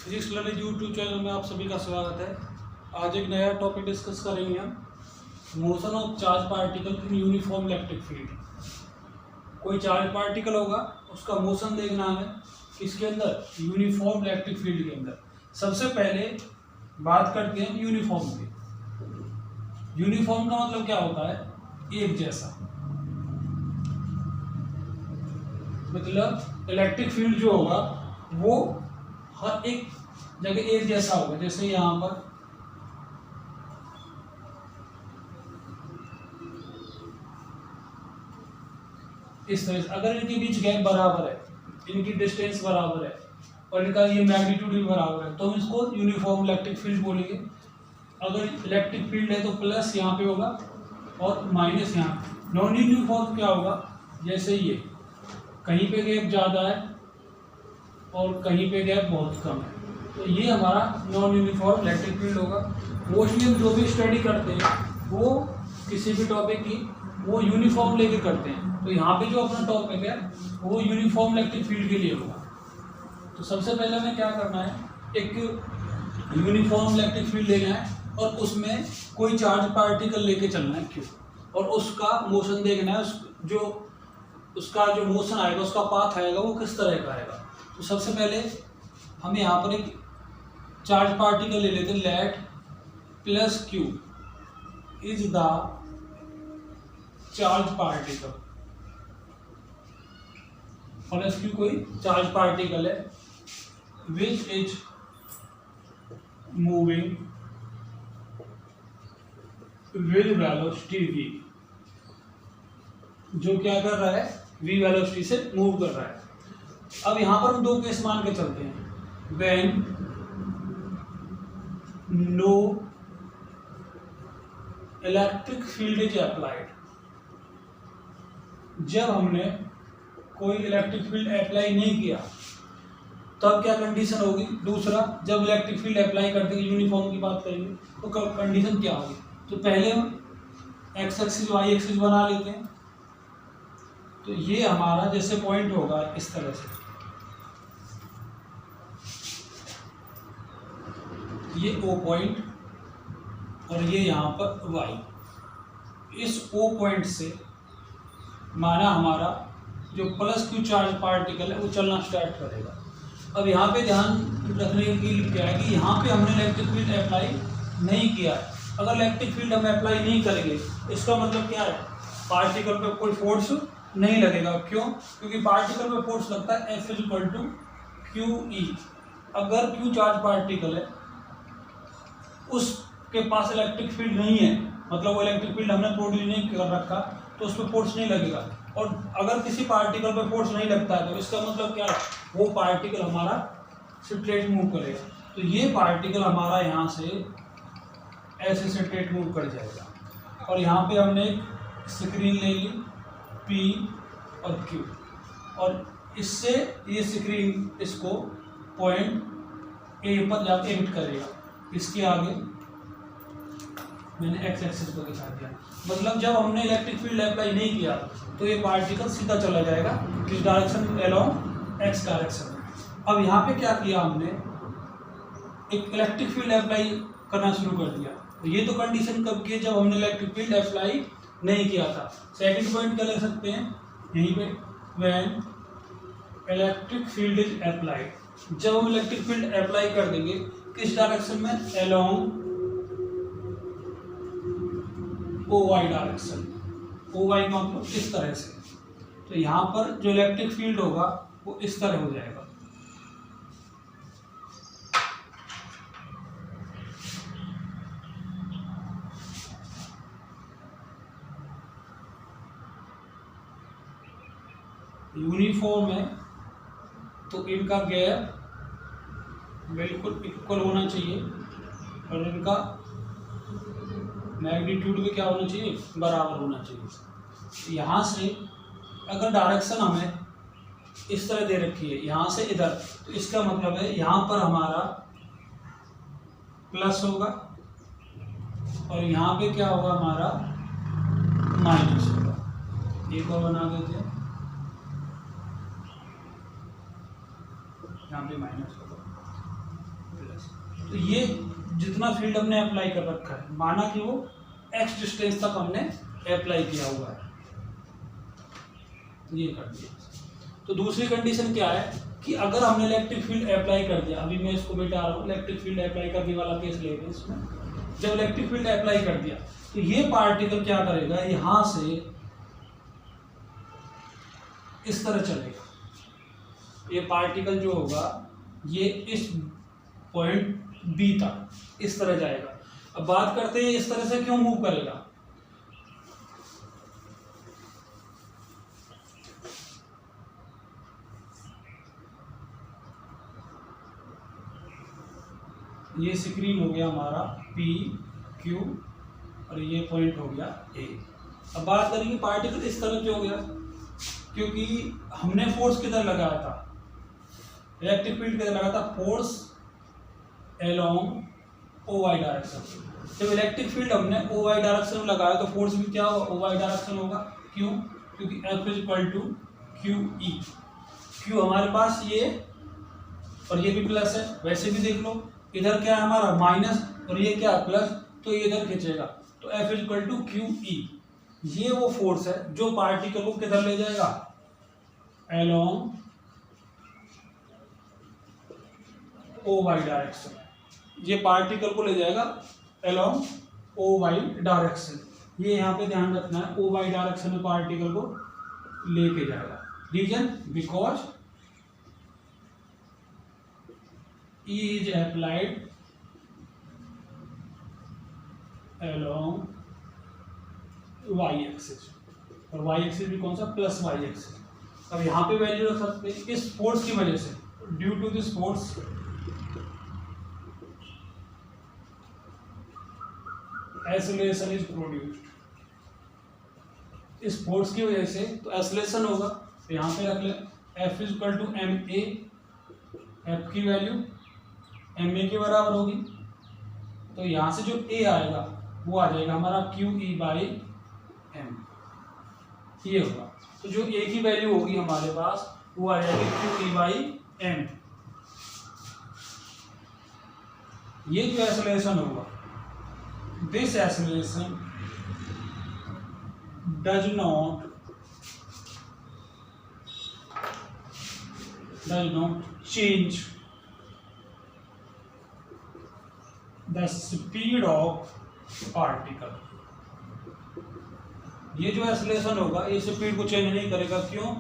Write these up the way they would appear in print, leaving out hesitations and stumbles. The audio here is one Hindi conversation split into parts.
फिजिक्स लर्निंग यूट्यूब चैनल में आप सभी का स्वागत है। आज एक नया टॉपिक डिस्कस करेंगे हम, motion of charge particle in uniform electric field. कोई चार्ज पार्टिकल होगा, उसका मोशन देखना है किसके अंदर, यूनिफॉर्म इलेक्ट्रिक फील्ड के अंदर। सबसे पहले बात करते हैं यूनिफॉर्म की। यूनिफॉर्म का मतलब क्या होता है, एक जैसा। मतलब इलेक्ट्रिक फील्ड जो होगा वो हर एक जगह एक जैसा होगा। जैसे यहाँ पर इस तरह से, अगर इनके बीच गैप बराबर है, इनकी डिस्टेंस बराबर है और इनका ये मैग्नीट्यूड भी बराबर है, तो हम इसको यूनिफॉर्म इलेक्ट्रिक फील्ड बोलेंगे। अगर इलेक्ट्रिक फील्ड है तो प्लस यहाँ पे होगा और माइनस यहाँ पे। नॉन यूनिफॉर्म क्या होगा, जैसे ये कहीं पे गैप ज़्यादा है और कहीं पे गैप बहुत कम है, तो ये हमारा नॉन यूनिफॉर्म इलेक्ट्रिक फील्ड होगा। मोस्टली हम जो भी स्टडी करते हैं वो किसी भी टॉपिक की वो यूनिफॉर्म लेके करते हैं। तो यहाँ पे जो अपना टॉपिक है वो यूनिफॉर्म इलेक्ट्रिक फील्ड के लिए होगा। तो सबसे पहले हमें क्या करना है, एक यूनिफॉर्म इलेक्ट्रिक फील्ड लेना है और उसमें कोई चार्ज पार्टिकल लेके चलना है क्यों, और उसका मोशन देखना है। उसका जो मोशन आएगा, उसका पाथ आएगा, वो किस तरह का आएगा। तो सबसे पहले हम यहाँ पर एक चार्ज पार्टिकल ले लेते हैं। Late plus Q is the charge particle. Plus Q कोई चार्ज पार्टिकल है which is moving with velocity v, जो क्या कर रहा है, v वेलोसिटी से मूव कर रहा है। अब यहां पर हम दो केस मान के चलते हैं। When no electric field is applied, जब हमने कोई इलेक्ट्रिक फील्ड अप्लाई नहीं किया तब क्या कंडीशन होगी। दूसरा, जब इलेक्ट्रिक फील्ड अप्लाई करते हैं, यूनिफॉर्म की बात करेंगे तो कंडीशन क्या होगी। तो पहले हम एक्स एक्सिस वाई एक्सिस बना लेते हैं। तो ये हमारा जैसे पॉइंट होगा इस तरह से, ये O पॉइंट और ये यहाँ पर Y। इस O पॉइंट से माना हमारा जो प्लस क्यू चार्ज पार्टिकल है वो चलना स्टार्ट करेगा। अब यहाँ पे ध्यान रखने के लिए क्या है कि यहाँ पे हमने इलेक्ट्रिक फील्ड अप्लाई नहीं किया है। अगर इलेक्ट्रिक फील्ड हम अप्लाई नहीं करेंगे इसका मतलब क्या है, पार्टिकल पे कोई फोर्स नहीं लगेगा। क्यों? क्योंकि पार्टिकल पे फोर्स लगता है F = QE। अगर Q चार्ज पार्टिकल है, उसके पास इलेक्ट्रिक फील्ड नहीं है, मतलब वो इलेक्ट्रिक फील्ड हमने प्रोड्यूस नहीं कर रखा, तो उस पर फोर्स नहीं लगेगा। और अगर किसी पार्टिकल पर फोर्स नहीं लगता है तो इसका मतलब क्या है, वो पार्टिकल हमारा स्ट्रेट मूव करेगा। तो ये पार्टिकल हमारा यहाँ से ऐसे स्ट्रेट मूव कर जाएगा। और यहाँ पे हमने एक स्क्रीन ले ली P और Q, और इससे ये स्क्रीन इसको पॉइंट A पर जाके हिट करेगा। इसके आगे मैंने एक्स एक्सिस को दिखा दिया। मतलब जब हमने इलेक्ट्रिक फील्ड अप्लाई नहीं किया तो ये पार्टिकल सीधा चला जाएगा किस डायरेक्शन, अलोंग एक्स डायरेक्शन में। अब यहाँ पे क्या किया, हमने एक इलेक्ट्रिक फील्ड अप्लाई करना शुरू कर दिया। तो ये तो कंडीशन कब की है, जब हमने इलेक्ट्रिक फील्ड अप्लाई नहीं किया था। सेकंड पॉइंट क्या ले सकते हैं यहीं पे, when electric field is applied. जब हम इलेक्ट्रिक फील्ड अप्लाई कर देंगे किस डायरेक्शन में, अलोंग OY डायरेक्शन। OY का मतलब इस तरह से। तो यहाँ पर जो इलेक्ट्रिक फील्ड होगा वो इस तरह हो जाएगा। यूनिफॉर्म है तो इनका गैप बिल्कुल इक्वल होना चाहिए और इनका मैग्नीट्यूड भी क्या होना चाहिए, बराबर होना चाहिए। यहाँ से अगर डायरेक्शन हमें इस तरह दे रखी है, यहाँ से इधर, तो इसका मतलब है यहाँ पर हमारा प्लस होगा और यहाँ पे क्या होगा, हमारा माइनस होगा। एक और बना देते हैं, यहाँ पे माइनस होगा। प्लस, तो ये जितना फील्ड हमने अप्लाई कर रखा है, माना कि वो x डिस्टेंस तक हमने अप्लाई किया हुआ है, ये कर दिया। तो दूसरी कंडीशन क्या है कि अगर हमने इलेक्ट्रिक फील्ड अप्लाई कर दिया, अभी मैं इसको मिटा रहा हूँ, इलेक्ट्रिक फील्ड अप्लाई करने वाला केस ले रहे हैं इसमें। जब इलेक्ट्रिक फील्ड अप्लाई कर दिया तो ये पार्टिकल क्या करेगा, यहां से इस तरह चलेगा, ये पार्टिकल जो होगा ये इस पॉइंट बी तक इस तरह जाएगा। अब बात करते हैं इस तरह से क्यों मूव करेगा। ये स्क्रीन हो गया हमारा पी क्यू और ये पॉइंट हो गया ए। अब बात करेंगे पार्टिकल इस तरह क्यों हो गया, क्योंकि हमने फोर्स किधर लगाया था, इलेक्ट्रिक फील्ड किधर लगाया था, force along O Y direction. जब इलेक्ट्रिक फील्ड हमने ओ वाई डायरेक्शन में लगाया तो फोर्स भी क्या होगा, ओ वाई डायरेक्शन होगा। क्यों, क्योंकि F is equal to Q E. Q हमारे पास ये और ये भी प्लस है, वैसे भी देख लो इधर क्या है हमारा माइनस और ये क्या प्लस, तो ये इधर खींचेगा, तो F is equal to Q E. ये वो फोर्स है जो पार्टिकल को किधर ले जाएगा, अलोंग ओ वाई डायरेक्शन। ये पार्टिकल को ले जाएगा अलोंग ओ वाई डायरेक्शन। ये यहाँ पे ध्यान रखना है, ओ वाई डायरेक्शन में पार्टिकल को लेके जाएगा। Reason because E is applied along y axis, और y एक्सिस भी कौन सा, प्लस y एक्सिस। अब यहाँ पे वैल्यू रख सकते हैं इस फोर्स की वजह से, due to this force acceleration is produced. इस फोर्स की वजह से तो एक्सेलरेशन होगा, तो यहाँ पे रख ले F is equal to M A. F की वैल्यू एम ए के बराबर होगी, तो यहाँ से जो ए आएगा वो आ जाएगा हमारा क्यू ई बाई एम, ये होगा। तो जो ए की वैल्यू होगी हमारे पास वो आ जाएगी क्यू ई बाई एम। ये जो एक्सेलरेशन होगा, this acceleration does not change the speed of particle. ये जो एक्सेलरेशन होगा ये स्पीड को चेंज नहीं करेगा। क्यों,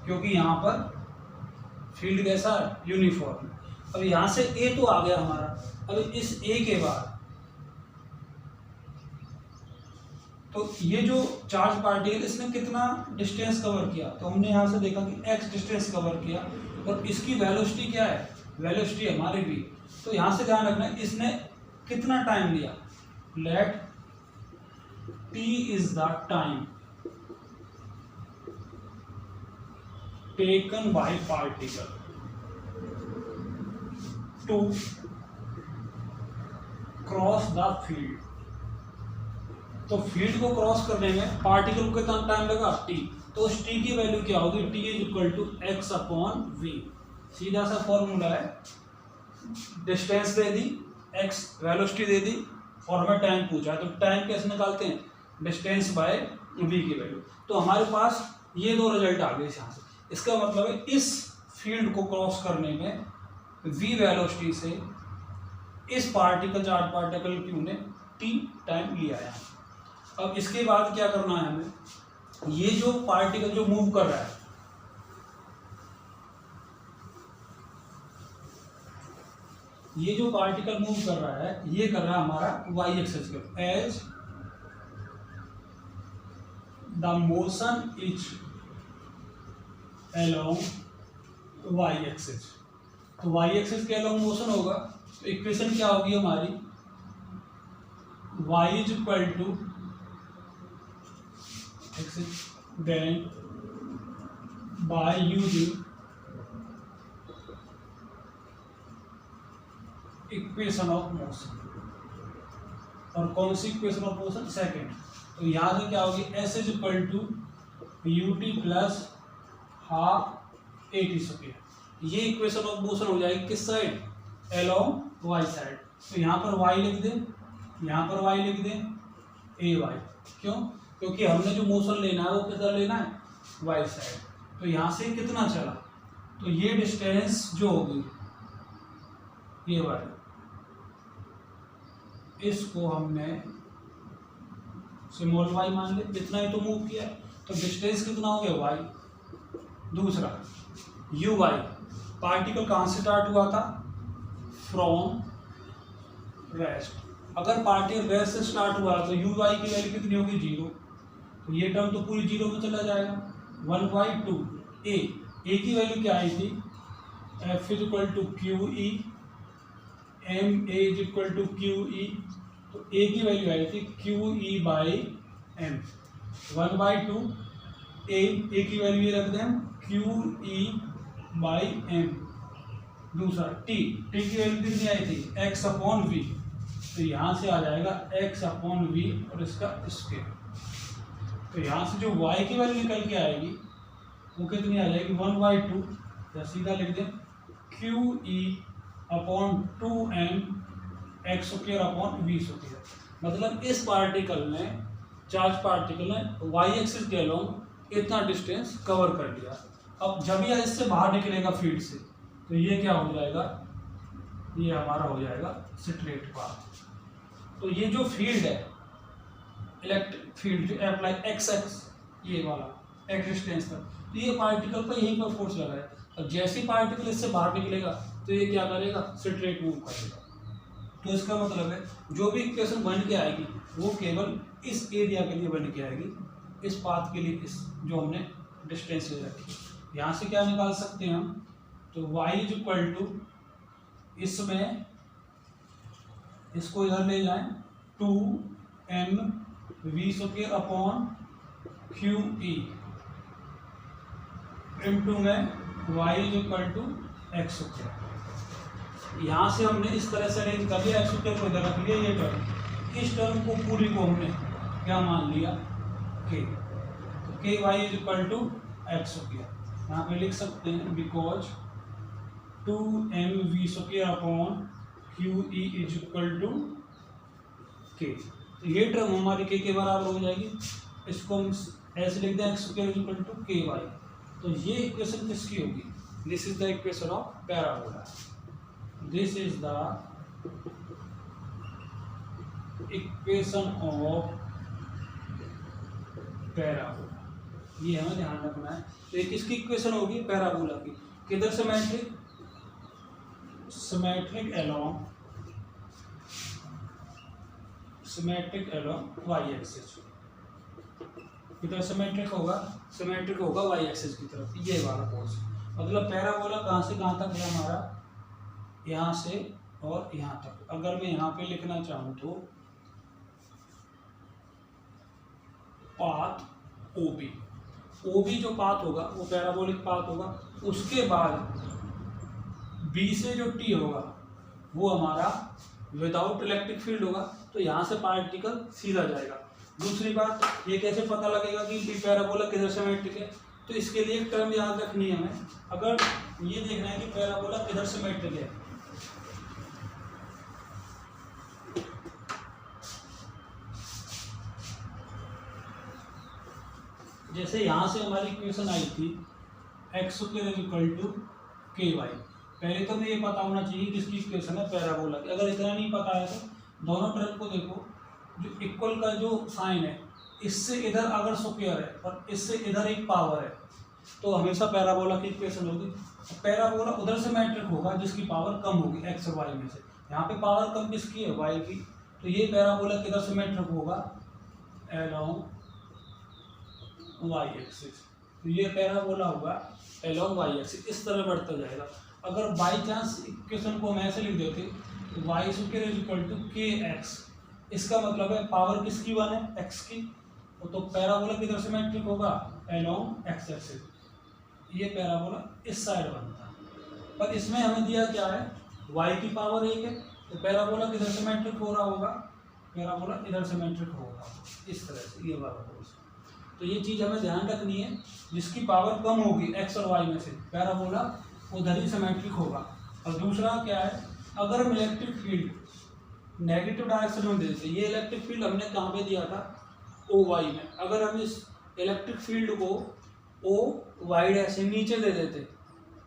क्योंकि यहाँ पर फील्ड कैसा है, यूनिफॉर्म। अब यहाँ से ए तो आ गया हमारा, अब इस ए के बाद तो ये जो चार्ज पार्टिकल इसने कितना डिस्टेंस कवर किया, तो हमने यहाँ से देखा कि x डिस्टेंस कवर किया, और इसकी वेलोसिटी क्या है, वेलोसिटी हमारी भी। तो यहाँ से ध्यान रखना है इसने कितना टाइम लिया, let t is the time taken by particle to cross the field. तो फील्ड को क्रॉस करने में पार्टिकल को कितना टाइम लगा, t। तो उस t की वैल्यू क्या होगी, t is equal to x upon v। सीधा सा फॉर्मूला है, डिस्टेंस दे दी, x वेलोसिटी दे दी, और हमें टाइम पूछा है, तो टाइम कैसे निकालते हैं, डिस्टेंस बाय v की वैल्यू। तो हमारे पास ये दो रिजल्ट आ गए यहाँ से। इसका मतलब है इस फील्ड को क्रॉस करने में v वेलोसिटी से इस पार्टिकल, चार्ज पार्टिकल क्यू ने t टाइम लिया है। अब इसके बाद क्या करना है हमें, ये जो पार्टिकल जो मूव कर रहा है, ये जो पार्टिकल मूव कर रहा है ये कर रहा है हमारा y एक्सिस पे, as the motion is along y axis. तो y एक्सिस के अलोंग मोशन होगा, तो इक्वेशन क्या होगी हमारी, y is equal to then by using equation of motion. और कौन सी इक्वेशन ऑफ मोशन, सेकंड। तो यहाँ से क्या होगी, s is equal to U T plus half A T square. ये इक्वेशन ऑफ मोशन हो जाएगी किस साइड, along y साइड। तो यहाँ पर y लिख दें, यहाँ पर y लिख दें ay। क्यों? क्योंकि हमने जो मोशन लेना है वो किधर लेना है, y साइड। तो यहाँ से कितना चला, तो ये डिस्टेंस जो होगी ये वाली, इसको हमने स्मॉल y मान ले, इतना ही तो मूव किया, तो डिस्टेंस कितना हो गया y। दूसरा u y, पार्टिकल कहाँ से स्टार्ट हुआ था, फ्रॉम रेस्ट। अगर पार्टिकल रेस्ट से स्टार्ट हुआ तो u y की वैल्यू कितनी होगी, 0। तो ये टर्म तो पूरी 0 में चला जाएगा। 1/2 a की वैल्यू क्या आई थी, f = QE, ma = QE। तो a की वैल्यू आई थी QE/m। 1/2 a की वैल्यू ये रख दें हम QE/m। दूसरा t की वैल्यू कितनी आई थी, x/v। तो यहाँ से आ जाएगा x/v और इसका स्क्वायर। तो यहाँ से जो y की वैल्यू निकल के आएगी वो कितनी आ जाएगी, 1/2, या सीधा लिख दें QE/2m x²/v²। मतलब इस पार्टिकल ने, चार्ज पार्टिकल ने y एक्सिस के अलोंग इतना डिस्टेंस कवर कर लिया। अब जब यह इससे बाहर निकलेगा फील्ड से, तो ये क्या हो जाएगा, ये हमारा हो जाएगा स्ट्रेट पाथ। तो ये जो फील्ड है, इलेक्ट्रिक फील्ड जो अप्लाई x, ये वाला x डिस्टेंस तक, तो ये पार्टिकल पर यहीं पर फोर्स लगा है। अब जैसे ही पार्टिकल इससे बाहर निकलेगा तो ये क्या करेगा, स्ट्रेट मूव करेगा। तो इसका मतलब है जो भी इक्वेशन बन के आएगी वो केवल इस एरिया के लिए बन के आएगी, इस पाथ के लिए, इस जो हमने डिस्टेंस ले रखी। यहाँ से क्या निकाल सकते हैं हम, तो y = इसमें, इसको इधर ले जाएं 2mv²/QE इनटू में y = x²। यहाँ से हमने इस तरह से अरेंज कर लिया, x² को इधर रख लिया, ये टर्म, इस टर्म को पूरी को हमने क्या मान लिया, k। तो ky = x²। यहाँ पे लिख सकते हैं बिकॉज 2mv²/QE = k। तो ये टर्म हमारी k के बराबर हो जाएगी। इसको हम ऐसे लिख दें x² = ky। तो ये इक्वेशन किसकी होगी, this is the equation of parabola. This is the equation of parabola. ये हमें ध्यान रखना है। तो ये किसकी इक्वेशन होगी, पैराबोला की। किधर symmetric, symmetric along y axis. किधर सिमेट्रिक होगा, सिमेट्रिक होगा y एक्सिस की तरफ, ये वाला कोर्स। मतलब पैराबोला कहाँ से कहाँ तक है हमारा, यहाँ से और यहाँ तक। अगर मैं यहाँ पे लिखना चाहूँ तो पाथ OB जो पाथ होगा वो पैराबोलिक पाथ होगा। उसके बाद B से जो T होगा वो हमारा विदाउट इलेक्ट्रिक फील्ड होगा। तो यहाँ से पार्टिकल सीधा जाएगा। दूसरी बात, ये कैसे पता लगेगा कि पैराबोला किधर सिमेट्रिक है, तो इसके लिए एक टर्म याद रखनी है हमें। अगर ये देखना है कि पैराबोला किधर सिमेट्रिक है, जैसे यहाँ से हमारी इक्वेशन आई थी x² = ky। पहले तो हमें ये पता होना चाहिए किसकी इक्वेशन है, पैराबोला की। अगर इतना नहीं पता है तो दोनों टर्म को देखो, जो इक्वल का जो साइन है, इससे इधर अगर स्क्वायर है और इससे इधर एक पावर है, तो हमेशा पैराबोला की इक्वेशन होगी। पैराबोला उधर से मैट्रिक होगा जिसकी पावर कम होगी x और y में से। यहाँ पे पावर कम किसकी है, y की। तो ये पैराबोला किधर से मैट्रिक होगा, along y एक्सिस। तो ये पैराबोला होगा along y एक्सिस, इस तरह बढ़ता जाएगा। अगर बाई चांस इक्वेशन को हम ऐसे लिख देते तो y² = kx, इसका मतलब है पावर किसकी 1 है, x की। तो पैराबोला किधर से मैट्रिक होगा, along x एक्सिस। ये पैराबोला इस साइड बनता है, पर इसमें हमें दिया क्या है, y की पावर 1 है। तो पैराबोला किधर से मैट्रिक हो रहा होगा, पैराबोला इधर से मैट्रिक होगा, इस तरह से, ये वाला कोर्स। तो ये चीज़ हमें ध्यान रखनी है, जिसकी पावर कम होगी x और y में से, पैराबोला उधर ही सिमेट्रिक होगा। और दूसरा क्या है, अगर हम इलेक्ट्रिक फील्ड नेगेटिव डायरेक्शन में देते, ये इलेक्ट्रिक फील्ड हमने कहाँ पे दिया था, ओ वाई में, अगर हम इस इलेक्ट्रिक फील्ड को ओ वाई डैश से नीचे दे देते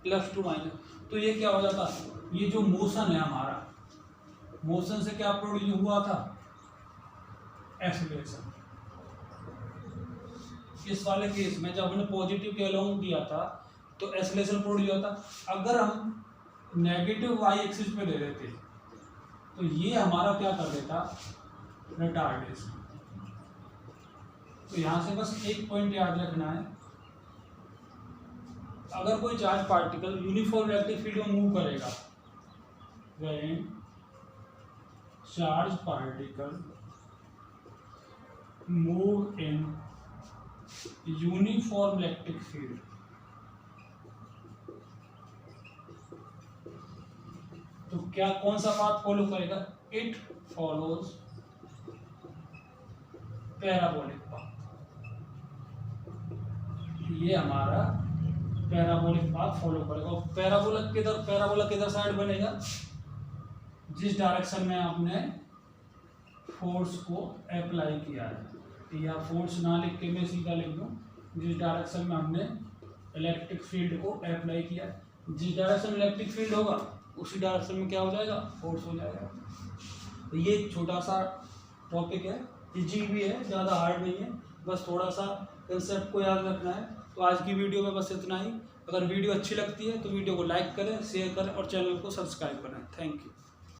+2 माइनस, तो ये क्या हो जाता, ये जो मोशन है हमारा, मोशन से क्या प्रोड्यूस हुआ था, एक्सीलरेशन। इस वाले केस में जब हमने पॉजिटिव के अलोंग दिया था तो एक्सीलरेशन प्रोड्यूस होता। अगर हम नेगेटिव वाई एक्सिस पे दे देते तो ये हमारा क्या कर देता, रिटार्डेशन। तो यहाँ से बस एक पॉइंट याद रखना है, अगर कोई charge particle uniform electric field में मूव करेगा, when charge particle move in uniform electric field, तो क्या कौन सा पाथ फॉलो करेगा, इट फॉलोज पैराबोलिक पाथ। ये हमारा पैराबोलिक पाथ फॉलो करेगा। और पैराबोला किधर साइड बनेगा, जिस डायरेक्शन में आपने फोर्स को अप्लाई किया है, या फोर्स ना लिख के मैं सीधा लिख दूं, जिस डायरेक्शन में हमने इलेक्ट्रिक फील्ड को अप्लाई किया, जिस डायरेक्शन में इलेक्ट्रिक फील्ड होगा उसी डायरेक्शन में क्या हो जाएगा, फोर्स हो जाएगा। तो ये छोटा सा टॉपिक है, इजी भी है, ज़्यादा हार्ड नहीं है, बस थोड़ा सा कंसेप्ट को याद रखना है। तो आज की वीडियो में बस इतना ही। अगर वीडियो अच्छी लगती है तो वीडियो को लाइक करें, शेयर करें और चैनल को सब्सक्राइब करें। Thank you.